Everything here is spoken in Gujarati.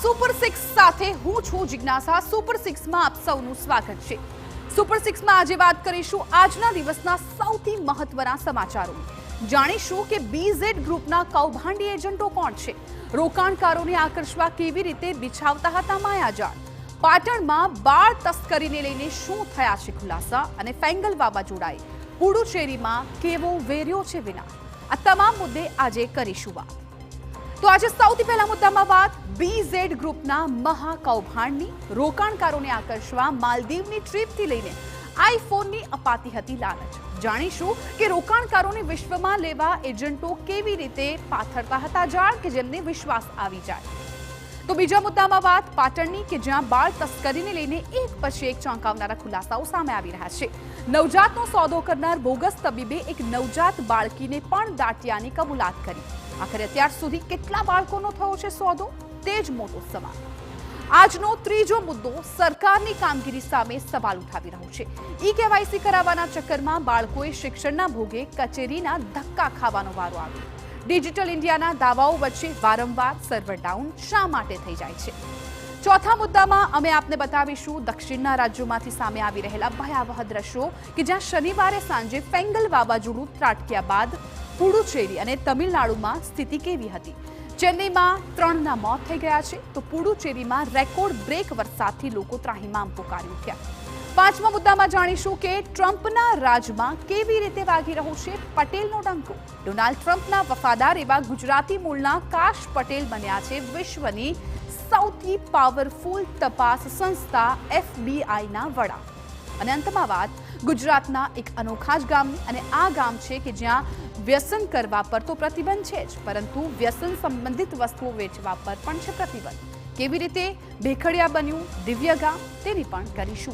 સુપર 6 સાથે હું છું જિજ્ઞાસા। સુપર 6 માં આપ સૌનું સ્વાગત છે। સુપર 6 માં આજે વાત કરીશું આજના દિવસના સૌથી મહત્વના સમાચારોની। જાણીશું કે બીઝેડ ગ્રુપના કૌભાંડી એજન્ટો કોણ છે, રોકાણકારોને આકર્ષવા કેવી રીતે બિછાવતા હતા માયાજાળ, પાટણમાં બાળ તસ્કરીને લઈને શું થયા છે ખુલાસા, અને ફેંગલ વાવાઝોડાએ પુડુચેરીમાં કેવો વેર્યો છે વિનાશ। આ તમામ મુદ્દે આજે કરીશું વાત। તો આજે સૌથી પહેલા મુદ્દામાં વાત બીઝેડ ગ્રુપના મહાકૌભાંડની। રોકાણકારોને આકર્ષવા માલદીવની ટ્રીપથી લઈને આઈફોનની અપાતી હતી લાલચ। જાણીશું કે રોકાણકારોને વિશ્વમાં લેવા એજન્ટો કેવી રીતે પાથરતા હતા જાળ કે જેમને વિશ્વાસ આવી જાય। તો બીજા મુદ્દામાં વાત પાટણની કે જ્યાં બાળ તસ્કરીને લઈને એક પછી એક ચોંકાવનારા ખુલાસાઓ સામે આવી રહ્યા છે। નવજાતનો સોદો કરનાર બોગસ તબીબે એક નવજાત બાળકીને પણ દાટિયાની કબૂલાત કરી। આખરે અત્યાર સુધી કેટલા બાળકોનો થયો છે સોદો, તે જ મોટો સવાલ। આજનો ત્રીજો મુદ્દો સરકારની કામગીરી સામે સવાલ ઉઠાવી રહ્યો છે। ઈ-કેવાયસી કરાવવાના ચક્કરમાં બાળકોએ શિક્ષણના ભોગે કચેરીના ધક્કા ખાવાનો વારો આવ્યો। ડિજિટલ ઇન્ડિયાના દાવાઓ વચ્ચે વારંવાર સર્વર ડાઉન શા માટે થઈ જાય છે? ચોથા મુદ્દામાં અમે આપને બતાવીશું દક્ષિણના રાજ્યોમાંથી સામે આવી રહેલા ભયાવહ દ્રશ્યો કે જ્યાં શનિવારે સાંજે ફેંગલ વાવાઝોડું ત્રાટક્યા બાદ પુડુચેરી અને તમિલનાડુમાં સ્થિતિ કેવી હતી। ચેન્નઈમાં 3ના મોત થઈ ગયા છે, તો પુડુચેરીમાં રેકોર્ડ બ્રેક વરસાદથી લોકો ત્રાહિમામ પોકારી ઉઠ્યા। પાંચમા મુદ્દામાં જાણીશું કે ટ્રમ્પના રાજમાં કેવી રીતે વાગી રહ્યો છે પટેલનો ડંકો। ડોનાલ્ડ ટ્રમ્પના વફાદાર એવા ગુજરાતી મૂળના કાશ પટેલ બન્યા છે વિશ્વની સૌથી પાવરફુલ તપાસ સંસ્થા FBI ના વડા। અને અંતમાં વાત ગુજરાતના એક અનોખા જ ગામની, અને આ ગામ છે કે જ્યાં વ્યસન કરવા પર તો પ્રતિબંધ છે જ, પરંતુ વ્યસન સંબંધિત વસ્તુઓ વેચવા પર પણ છે પ્રતિબંધ। કેવી રીતે ભેખડિયા બન્યું દિવ્ય ગામ તેની પણ કરીશું વાત।